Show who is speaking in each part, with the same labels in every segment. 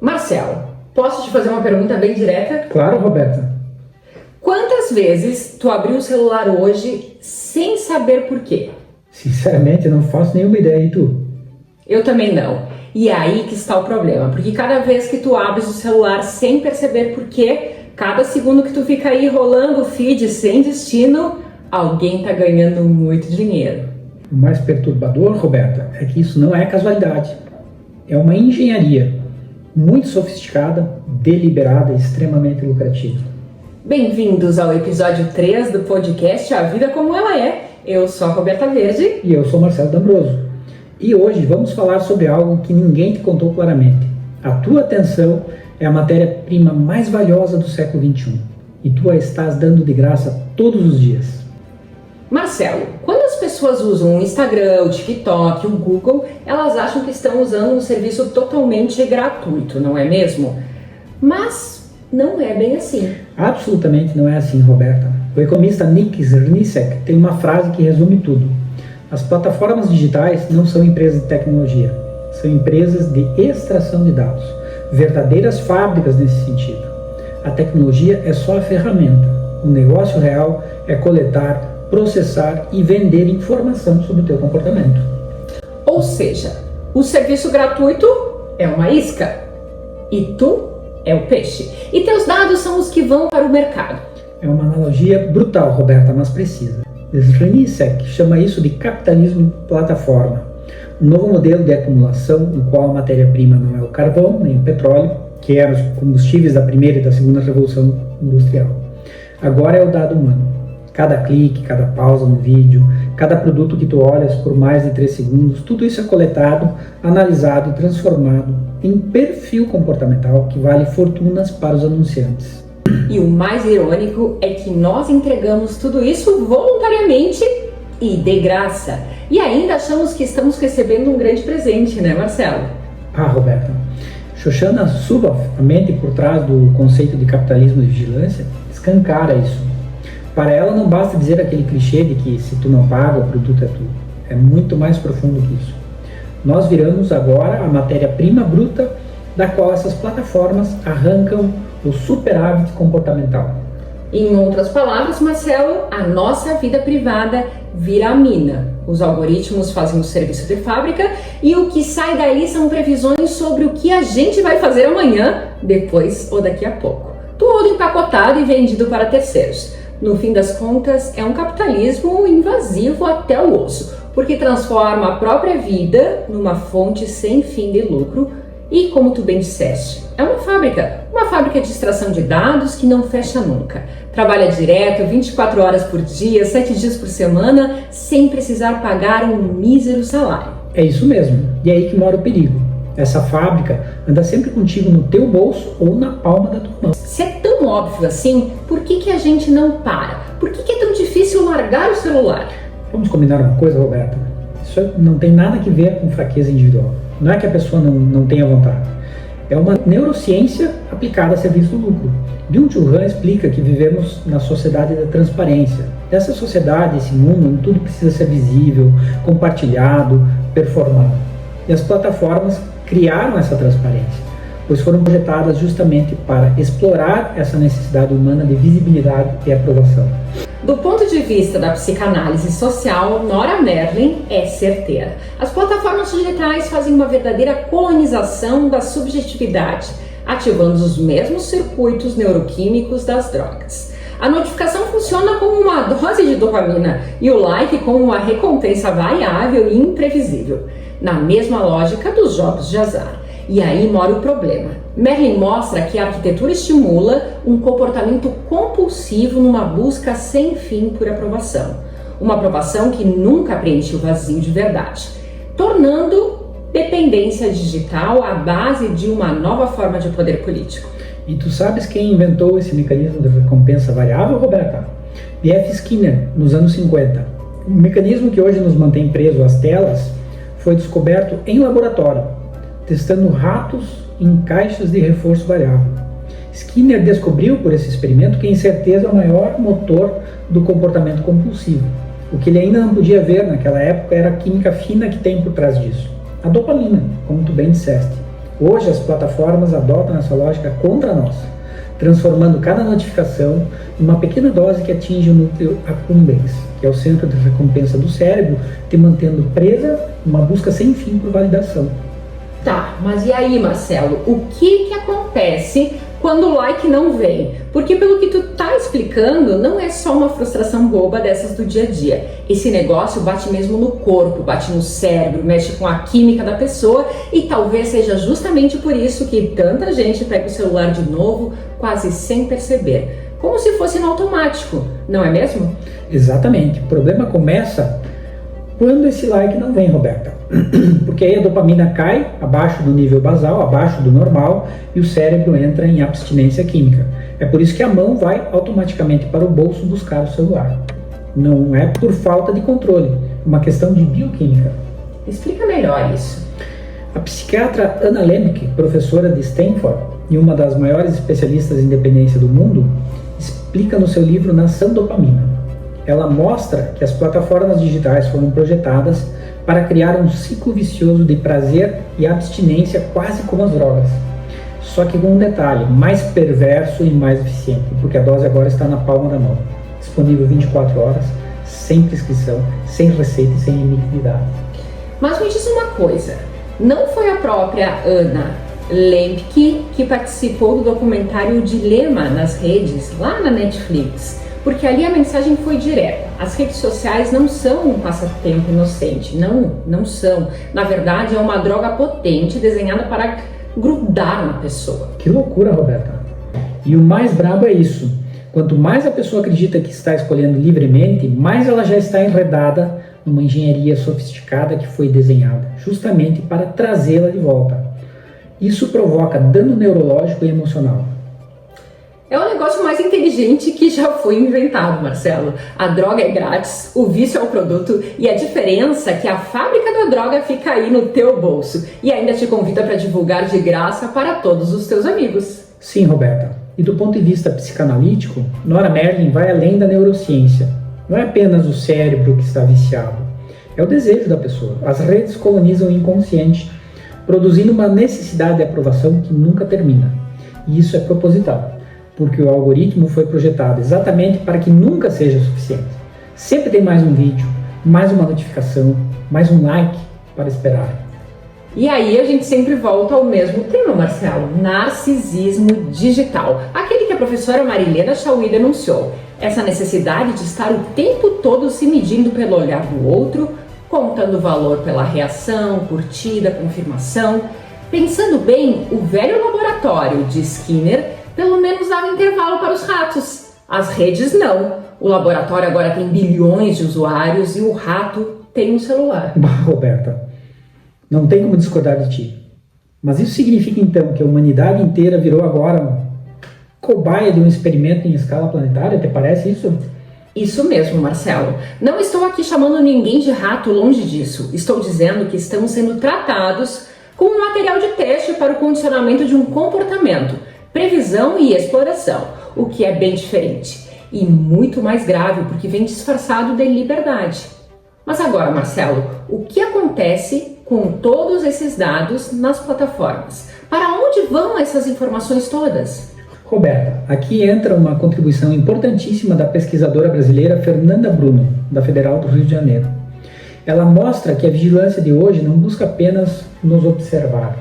Speaker 1: Marcelo, posso te fazer uma pergunta bem direta?
Speaker 2: Claro, Roberta.
Speaker 1: Quantas vezes tu abriu o celular hoje sem saber por quê?
Speaker 2: Sinceramente, não faço nenhuma ideia. E tu?
Speaker 1: Eu também não. E é aí que está o problema, porque cada vez que tu abres o celular sem perceber por quê, cada segundo que tu fica aí rolando o feed sem destino, alguém tá ganhando muito dinheiro.
Speaker 2: O mais perturbador, Roberta, é que isso não é casualidade. É uma engenharia muito sofisticada, deliberada e extremamente lucrativa.
Speaker 1: Bem-vindos ao episódio 3 do podcast A Vida Como Ela É. Eu sou a Roberta Verde.
Speaker 2: E eu sou Marcelo D'Ambroso. E hoje vamos falar sobre algo que ninguém te contou claramente. A tua atenção é a matéria-prima mais valiosa do século XXI. E tu a estás dando de graça todos os dias.
Speaker 1: Marcelo, quando as pessoas usam o Instagram, o TikTok, o Google, elas acham que estão usando um serviço totalmente gratuito, não é mesmo? Mas não é bem assim.
Speaker 2: Absolutamente não é assim, Roberta. O economista Nick Srnicek tem uma frase que resume tudo. As plataformas digitais não são empresas de tecnologia, são empresas de extração de dados, verdadeiras fábricas nesse sentido. A tecnologia é só a ferramenta. O negócio real é coletar, processar e vender informação sobre o teu comportamento.
Speaker 1: Ou seja, o serviço gratuito é uma isca e tu é o peixe. E teus dados são os que vão para o mercado.
Speaker 2: É uma analogia brutal, Roberta, mas precisa. Srnicek chama isso de capitalismo plataforma, um novo modelo de acumulação no qual a matéria-prima não é o carvão nem o petróleo, que eram os combustíveis da primeira e da segunda revolução industrial. Agora é o dado humano. Cada clique, cada pausa no vídeo, cada produto que tu olhas por mais de 3 segundos, tudo isso é coletado, analisado e transformado em perfil comportamental que vale fortunas para os anunciantes.
Speaker 1: E o mais irônico é que nós entregamos tudo isso voluntariamente e de graça. E ainda achamos que estamos recebendo um grande presente, né, Marcelo?
Speaker 2: Ah, Roberta, Shoshana Zuboff, a mente por trás do conceito de capitalismo de vigilância, escancara isso. Para ela não basta dizer aquele clichê de que se tu não paga, o produto é tu. É muito mais profundo que isso. Nós viramos agora a matéria-prima bruta da qual essas plataformas arrancam o superávit comportamental.
Speaker 1: Em outras palavras, Marcelo, a nossa vida privada vira a mina. Os algoritmos fazem o serviço de fábrica e o que sai daí são previsões sobre o que a gente vai fazer amanhã, depois ou daqui a pouco. Tudo empacotado e vendido para terceiros. No fim das contas, é um capitalismo invasivo até o osso, porque transforma a própria vida numa fonte sem fim de lucro e, como tu bem disseste, é uma fábrica de extração de dados que não fecha nunca. Trabalha direto, 24 horas por dia, 7 dias por semana, sem precisar pagar um mísero salário.
Speaker 2: É isso mesmo, e é aí que mora o perigo. Essa fábrica anda sempre contigo no teu bolso ou na palma da tua mão.
Speaker 1: Se é tão óbvio assim, por que a gente não para? Por que é tão difícil largar o celular?
Speaker 2: Vamos combinar uma coisa, Roberta? Isso não tem nada a ver com fraqueza individual. Não é que a pessoa não tenha vontade. É uma neurociência aplicada a serviço do lucro. Byung-Chul Han explica que vivemos na sociedade da transparência. Essa sociedade, esse mundo, onde tudo precisa ser visível, compartilhado, performado. E as plataformas criaram essa transparência, pois foram projetadas justamente para explorar essa necessidade humana de visibilidade e aprovação.
Speaker 1: Do ponto de vista da psicanálise social, Nora Merlin é certeira. As plataformas digitais fazem uma verdadeira colonização da subjetividade, ativando os mesmos circuitos neuroquímicos das drogas. A notificação funciona como uma dose de dopamina e o like como uma recompensa variável e imprevisível, na mesma lógica dos jogos de azar. E aí mora o problema. Merlin mostra que a arquitetura estimula um comportamento compulsivo numa busca sem fim por aprovação. Uma aprovação que nunca preenche o vazio de verdade, tornando dependência digital a base de uma nova forma de poder político.
Speaker 2: E tu sabes quem inventou esse mecanismo de recompensa variável, Roberta? B.F. Skinner, nos anos 50. O mecanismo que hoje nos mantém presos às telas foi descoberto em laboratório, testando ratos em caixas de reforço variável. Skinner descobriu por esse experimento que a incerteza é o maior motor do comportamento compulsivo. O que ele ainda não podia ver naquela época era a química fina que tem por trás disso. A dopamina, como tu bem disseste. Hoje as plataformas adotam essa lógica contra nós, transformando cada notificação em uma pequena dose que atinge o núcleo accumbens, que é o centro de recompensa do cérebro, te mantendo presa numa busca sem fim por validação.
Speaker 1: Tá, mas e aí, Marcelo, o que acontece quando o like não vem? Porque pelo que tu tá explicando, não é só uma frustração boba dessas do dia a dia. Esse negócio bate mesmo no corpo, bate no cérebro, mexe com a química da pessoa e talvez seja justamente por isso que tanta gente pega o celular de novo, quase sem perceber. Como se fosse no automático, não é mesmo?
Speaker 2: Exatamente. O problema começa quando esse like não vem, Roberta. Porque aí a dopamina cai abaixo do nível basal, abaixo do normal, e o cérebro entra em abstinência química. É por isso que a mão vai automaticamente para o bolso buscar o celular. Não é por falta de controle, é uma questão de bioquímica.
Speaker 1: Explica melhor isso.
Speaker 2: A psiquiatra Anna Lembke, professora de Stanford e uma das maiores especialistas em dependência do mundo, explica no seu livro Nação Dopamina. Ela mostra que as plataformas digitais foram projetadas para criar um ciclo vicioso de prazer e abstinência, quase como as drogas. Só que com um detalhe, mais perverso e mais eficiente, porque a dose agora está na palma da mão, disponível 24 horas, sem prescrição, sem receita e sem limite de idade.
Speaker 1: Mas me diz uma coisa, não foi a própria Anna Lembke que participou do documentário Dilema nas Redes, lá na Netflix? Porque ali a mensagem foi direta. As redes sociais não são um passatempo inocente, não são. Na verdade, é uma droga potente desenhada para grudar na pessoa.
Speaker 2: Que loucura, Roberta. E o mais brabo é isso. Quanto mais a pessoa acredita que está escolhendo livremente, mais ela já está enredada numa engenharia sofisticada que foi desenhada justamente para trazê-la de volta. Isso provoca dano neurológico e emocional.
Speaker 1: É o negócio mais inteligente que já foi inventado, Marcelo. A droga é grátis, o vício é o produto e a diferença é que a fábrica da droga fica aí no teu bolso e ainda te convida para divulgar de graça para todos os teus amigos.
Speaker 2: Sim, Roberta. E do ponto de vista psicanalítico, Nora Merlin vai além da neurociência. Não é apenas o cérebro que está viciado, é o desejo da pessoa. As redes colonizam o inconsciente, produzindo uma necessidade de aprovação que nunca termina. E isso é proposital, porque o algoritmo foi projetado exatamente para que nunca seja suficiente. Sempre tem mais um vídeo, mais uma notificação, mais um like para esperar.
Speaker 1: E aí a gente sempre volta ao mesmo tema, Marcelo, narcisismo digital. Aquele que a professora Marilena Chauí denunciou. Essa necessidade de estar o tempo todo se medindo pelo olhar do outro, contando valor pela reação, curtida, confirmação. Pensando bem, o velho laboratório de Skinner pelo menos dava intervalo para os ratos. As redes não. O laboratório agora tem bilhões de usuários e o rato tem um celular.
Speaker 2: Bah, Roberta, não tem como discordar de ti. Mas isso significa então que a humanidade inteira virou agora cobaia de um experimento em escala planetária? Te parece isso?
Speaker 1: Isso mesmo, Marcelo. Não estou aqui chamando ninguém de rato, longe disso. Estou dizendo que estamos sendo tratados como um material de teste para o condicionamento de um comportamento, previsão e exploração, o que é bem diferente e muito mais grave porque vem disfarçado de liberdade. Mas agora, Marcelo, o que acontece com todos esses dados nas plataformas? Para onde vão essas informações todas?
Speaker 2: Roberta, aqui entra uma contribuição importantíssima da pesquisadora brasileira Fernanda Bruno, da Federal do Rio de Janeiro. Ela mostra que a vigilância de hoje não busca apenas nos observar.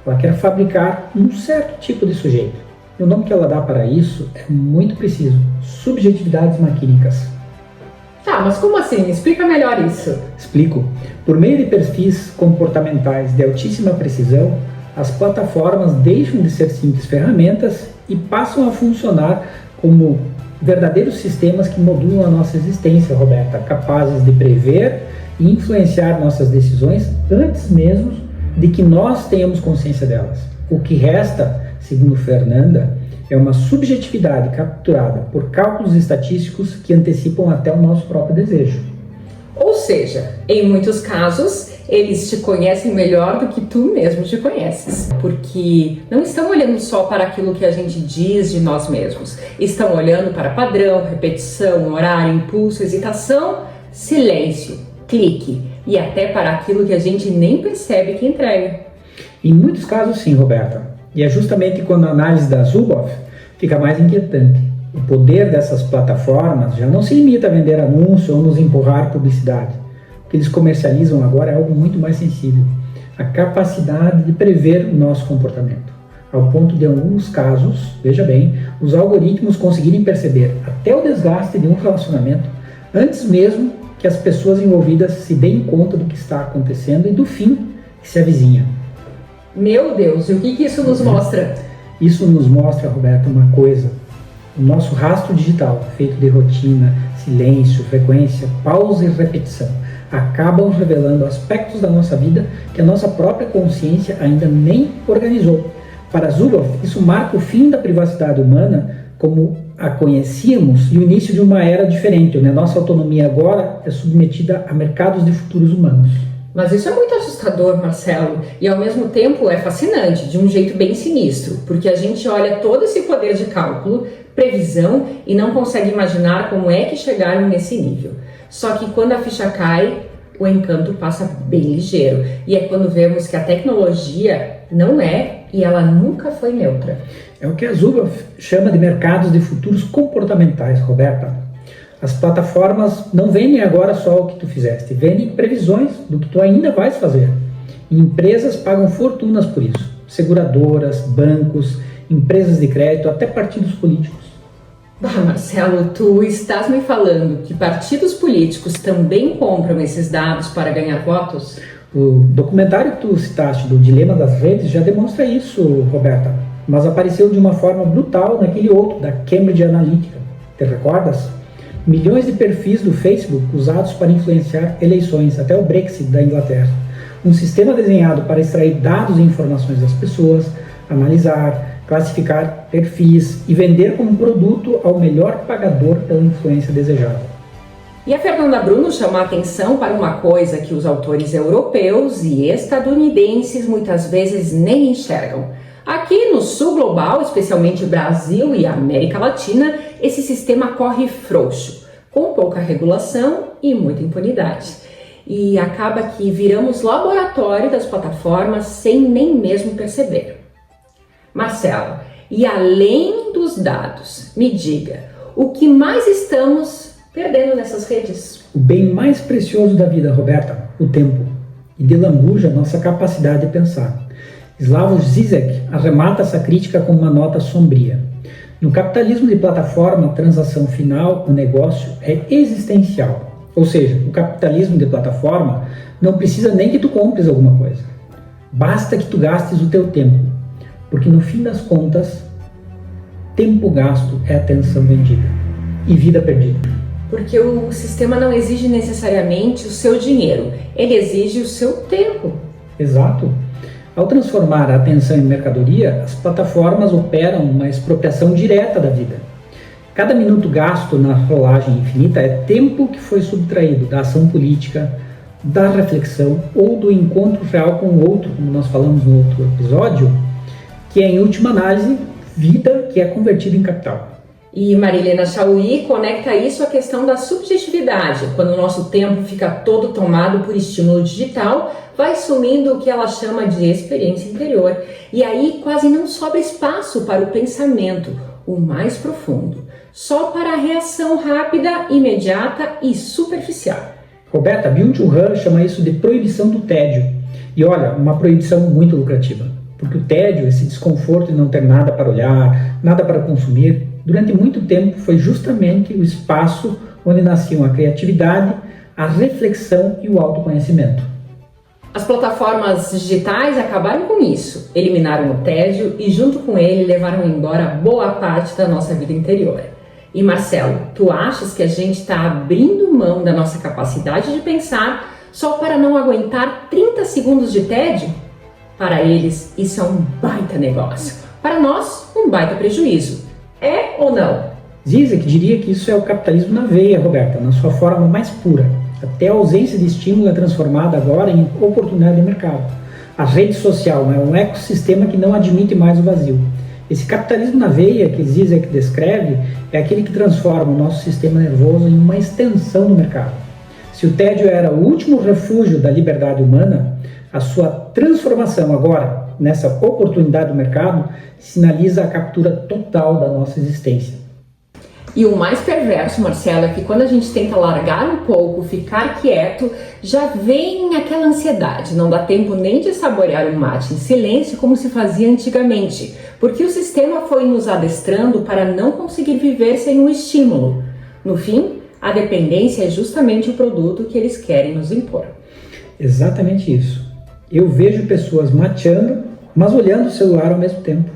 Speaker 2: Ela quer fabricar um certo tipo de sujeito. E o nome que ela dá para isso é muito preciso: subjetividades maquínicas.
Speaker 1: Tá, mas como assim? Explica melhor isso.
Speaker 2: Explico. Por meio de perfis comportamentais de altíssima precisão, as plataformas deixam de ser simples ferramentas e passam a funcionar como verdadeiros sistemas que modulam a nossa existência, Roberta, capazes de prever e influenciar nossas decisões antes mesmo de que nós tenhamos consciência delas. O que resta, segundo Fernanda, é uma subjetividade capturada por cálculos estatísticos que antecipam até o nosso próprio desejo.
Speaker 1: Ou seja, em muitos casos, eles te conhecem melhor do que tu mesmo te conheces. Porque não estão olhando só para aquilo que a gente diz de nós mesmos. Estão olhando para padrão, repetição, horário, impulso, hesitação, silêncio, clique e até para aquilo que a gente nem percebe que entrega.
Speaker 2: Em muitos casos sim, Roberta. E é justamente quando a análise da Zuboff fica mais inquietante. O poder dessas plataformas já não se limita a vender anúncio ou nos empurrar publicidade. O que eles comercializam agora é algo muito mais sensível. A capacidade de prever o nosso comportamento. Ao ponto de, em alguns casos, veja bem, os algoritmos conseguirem perceber até o desgaste de um relacionamento antes mesmo que as pessoas envolvidas se deem conta do que está acontecendo e do fim que se avizinha.
Speaker 1: Meu Deus, e o que isso nos mostra?
Speaker 2: Isso nos mostra, Roberta, uma coisa. O nosso rastro digital, feito de rotina, silêncio, frequência, pausa e repetição, acabam revelando aspectos da nossa vida que a nossa própria consciência ainda nem organizou. Para Zuboff, isso marca o fim da privacidade humana como a conhecíamos e o início de uma era diferente, onde a nossa autonomia agora é submetida a mercados de futuros humanos.
Speaker 1: Mas isso é muito assustador, Marcelo, e ao mesmo tempo é fascinante, de um jeito bem sinistro, porque a gente olha todo esse poder de cálculo, previsão e não consegue imaginar como é que chegaram nesse nível. Só que quando a ficha cai, o encanto passa bem ligeiro, e é quando vemos que a tecnologia não é e ela nunca foi neutra.
Speaker 2: É o que a Zuboff chama de mercados de futuros comportamentais, Roberta. As plataformas não vendem agora só o que tu fizeste, vendem previsões do que tu ainda vais fazer. E empresas pagam fortunas por isso. Seguradoras, bancos, empresas de crédito, até partidos políticos.
Speaker 1: Bah, Marcelo, tu estás me falando que partidos políticos também compram esses dados para ganhar votos?
Speaker 2: O documentário que tu citaste do Dilema das Redes já demonstra isso, Roberta, mas apareceu de uma forma brutal naquele outro, da Cambridge Analytica. Te recordas? Milhões de perfis do Facebook usados para influenciar eleições, até o Brexit da Inglaterra. Um sistema desenhado para extrair dados e informações das pessoas, analisar, classificar perfis e vender como produto ao melhor pagador pela influência desejada.
Speaker 1: E a Fernanda Bruno chama a atenção para uma coisa que os autores europeus e estadunidenses muitas vezes nem enxergam. Aqui no sul global, especialmente Brasil e América Latina, esse sistema corre frouxo, com pouca regulação e muita impunidade. E acaba que viramos laboratório das plataformas sem nem mesmo perceber. Marcelo, e além dos dados, me diga, o que mais estamos perdendo nessas redes?
Speaker 2: O bem mais precioso da vida, Roberta, o tempo. E delambuja nossa capacidade de pensar. Slavoj Zizek arremata essa crítica com uma nota sombria. No capitalismo de plataforma, a transação final, o negócio, é existencial. Ou seja, o capitalismo de plataforma não precisa nem que tu compres alguma coisa. Basta que tu gastes o teu tempo. Porque no fim das contas, tempo gasto é atenção vendida e vida perdida.
Speaker 1: Porque o sistema não exige necessariamente o seu dinheiro, ele exige o seu tempo.
Speaker 2: Exato. Ao transformar a atenção em mercadoria, as plataformas operam uma expropriação direta da vida. Cada minuto gasto na rolagem infinita é tempo que foi subtraído da ação política, da reflexão ou do encontro real com o outro, como nós falamos no outro episódio, que é, em última análise, vida que é convertida em capital.
Speaker 1: E Marilena Chauí conecta isso à questão da subjetividade. Quando o nosso tempo fica todo tomado por estímulo digital, vai sumindo o que ela chama de experiência interior. E aí quase não sobra espaço para o pensamento, o mais profundo. Só para a reação rápida, imediata e superficial.
Speaker 2: Roberta, Byung-Chul Han chama isso de proibição do tédio. E olha, uma proibição muito lucrativa. Porque o tédio, esse desconforto de não ter nada para olhar, nada para consumir, durante muito tempo foi justamente o espaço onde nasciam a criatividade, a reflexão e o autoconhecimento.
Speaker 1: As plataformas digitais acabaram com isso, eliminaram o tédio e junto com ele levaram embora boa parte da nossa vida interior. E Marcelo, tu achas que a gente está abrindo mão da nossa capacidade de pensar só para não aguentar 30 segundos de tédio? Para eles, isso é um baita negócio. Para nós, um baita prejuízo. É ou não?
Speaker 2: Zizek diria que isso é o capitalismo na veia, Roberta, na sua forma mais pura. Até a ausência de estímulo é transformada agora em oportunidade de mercado. A rede social é um ecossistema que não admite mais o vazio. Esse capitalismo na veia que Zizek descreve é aquele que transforma o nosso sistema nervoso em uma extensão do mercado. Se o tédio era o último refúgio da liberdade humana, A sua transformação agora, nessa oportunidade do mercado, sinaliza a captura total da nossa existência.
Speaker 1: E o mais perverso, Marcelo, é que quando a gente tenta largar um pouco, ficar quieto, já vem aquela ansiedade. Não dá tempo nem de saborear um mate em silêncio como se fazia antigamente, porque o sistema foi nos adestrando para não conseguir viver sem um estímulo. No fim, a dependência é justamente o produto que eles querem nos impor.
Speaker 2: Exatamente isso. Eu vejo pessoas mateando, mas olhando o celular ao mesmo tempo.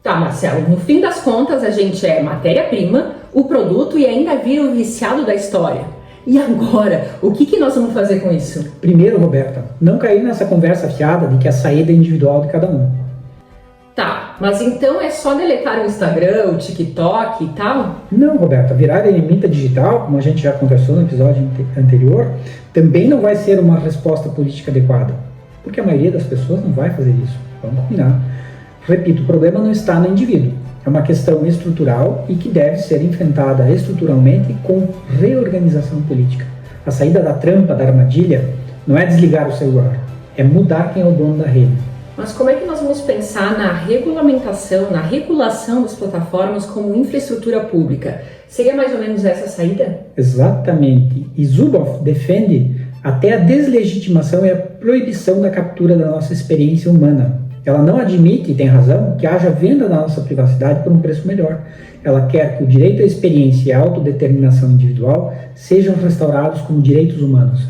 Speaker 1: Tá, Marcelo, no fim das contas a gente é matéria-prima, o produto e ainda vira o viciado da história. E agora, o que nós vamos fazer com isso?
Speaker 2: Primeiro, Roberta, não cair nessa conversa fiada de que a saída é individual de cada um.
Speaker 1: Tá, mas então é só deletar o Instagram, o TikTok e tal?
Speaker 2: Não, Roberta, virar eremita digital, como a gente já conversou no episódio anterior, também não vai ser uma resposta política adequada, porque a maioria das pessoas não vai fazer isso, vamos combinar. Repito, o problema não está no indivíduo, é uma questão estrutural e que deve ser enfrentada estruturalmente com reorganização política. A saída da trampa, da armadilha, não é desligar o celular, é mudar quem é o dono da rede.
Speaker 1: Mas como é que nós vamos pensar na regulamentação, na regulação das plataformas como infraestrutura pública? Seria mais ou menos essa a saída?
Speaker 2: Exatamente. E Zuboff defende até a deslegitimação e a proibição da captura da nossa experiência humana. Ela não admite, e tem razão, que haja venda da nossa privacidade por um preço melhor. Ela quer que o direito à experiência e à autodeterminação individual sejam restaurados como direitos humanos,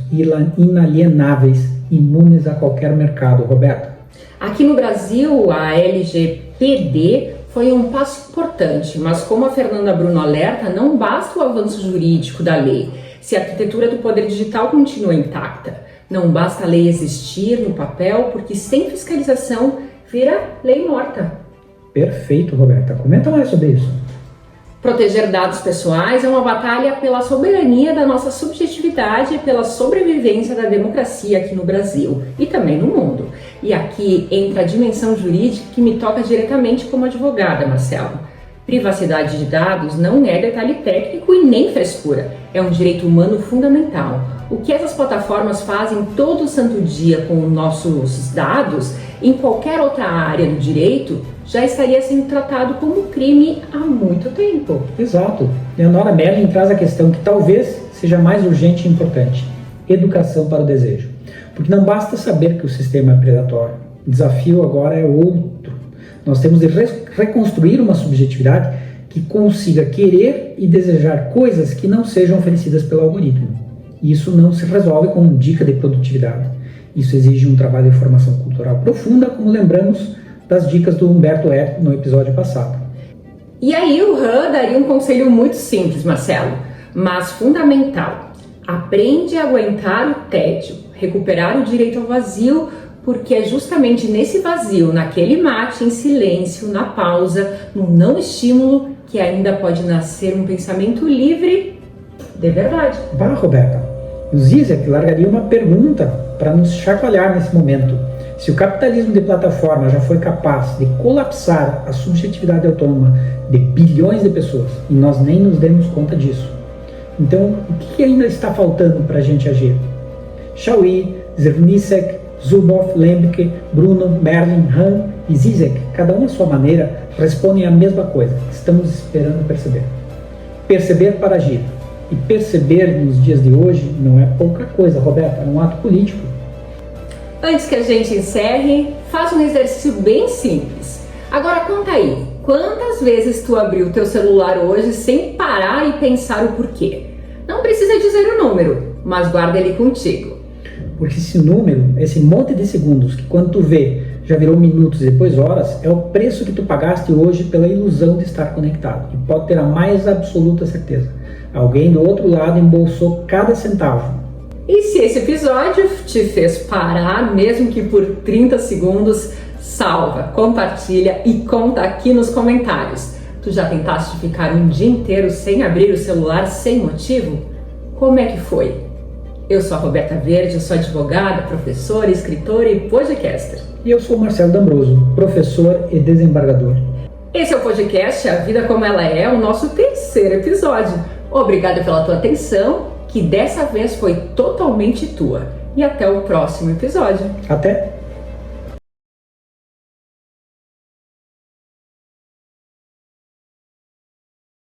Speaker 2: inalienáveis, imunes a qualquer mercado, Roberta.
Speaker 1: Aqui no Brasil, a LGPD foi um passo importante, mas como a Fernanda Bruno alerta, não basta o avanço jurídico da lei, se a arquitetura do poder digital continua intacta. Não basta a lei existir no papel, porque sem fiscalização vira lei morta.
Speaker 2: Perfeito, Roberta. Comenta mais sobre isso.
Speaker 1: Proteger dados pessoais é uma batalha pela soberania da nossa subjetividade e pela sobrevivência da democracia aqui no Brasil e também no mundo. E aqui entra a dimensão jurídica que me toca diretamente como advogada, Marcelo. Privacidade de dados não é detalhe técnico e nem frescura, é um direito humano fundamental. O que essas plataformas fazem todo santo dia com nossos dados, em qualquer outra área do direito, já estaria sendo tratado como crime há muito tempo.
Speaker 2: Exato. Leonora Merlin traz a questão que talvez seja mais urgente e importante: educação para o desejo. Porque não basta saber que o sistema é predatório. O desafio agora é outro. Nós temos de reconstruir uma subjetividade que consiga querer e desejar coisas que não sejam oferecidas pelo algoritmo. Isso não se resolve com dica de produtividade. Isso exige um trabalho de formação cultural profunda, como lembramos das dicas do Humberto Eco no episódio passado.
Speaker 1: E aí o Han daria um conselho muito simples, Marcelo, mas fundamental. Aprende a aguentar o tédio, recuperar o direito ao vazio, porque é justamente nesse vazio, naquele mate, em silêncio, na pausa, no não estímulo, que ainda pode nascer um pensamento livre de verdade.
Speaker 2: Bah, Roberta, o Zizek largaria uma pergunta para nos chacoalhar nesse momento. Se o capitalismo de plataforma já foi capaz de colapsar a subjetividade autônoma de bilhões de pessoas e nós nem nos demos conta disso, então o que ainda está faltando para a gente agir? Chauí, Zernisek, Zuboff, Lembke, Bruno, Merlin, Han e Zizek, cada um à sua maneira, respondem a mesma coisa. Estamos esperando perceber. Perceber para agir. E perceber nos dias de hoje não é pouca coisa, Roberta, é um ato político.
Speaker 1: Antes que a gente encerre, faz um exercício bem simples. Agora conta aí, quantas vezes tu abriu o teu celular hoje sem parar e pensar o porquê? Não precisa dizer o número, mas guarda ele contigo.
Speaker 2: Porque esse número, esse monte de segundos que quando tu vê já virou minutos e depois horas, é o preço que tu pagaste hoje pela ilusão de estar conectado. E pode ter a mais absoluta certeza. Alguém do outro lado embolsou cada centavo.
Speaker 1: E se esse episódio te fez parar, mesmo que por 30 segundos, salva, compartilha e conta aqui nos comentários. Tu já tentaste ficar um dia inteiro sem abrir o celular sem motivo? Como é que foi? Eu sou a Roberta Verde, sou advogada, professora, escritora e podcaster.
Speaker 2: E eu sou o Marcelo D'Ambroso, professor e desembargador.
Speaker 1: Esse é o podcast A Vida Como Ela É, o nosso terceiro episódio. Obrigada pela tua atenção, que dessa vez foi totalmente tua. e até o próximo episódio.
Speaker 2: Até!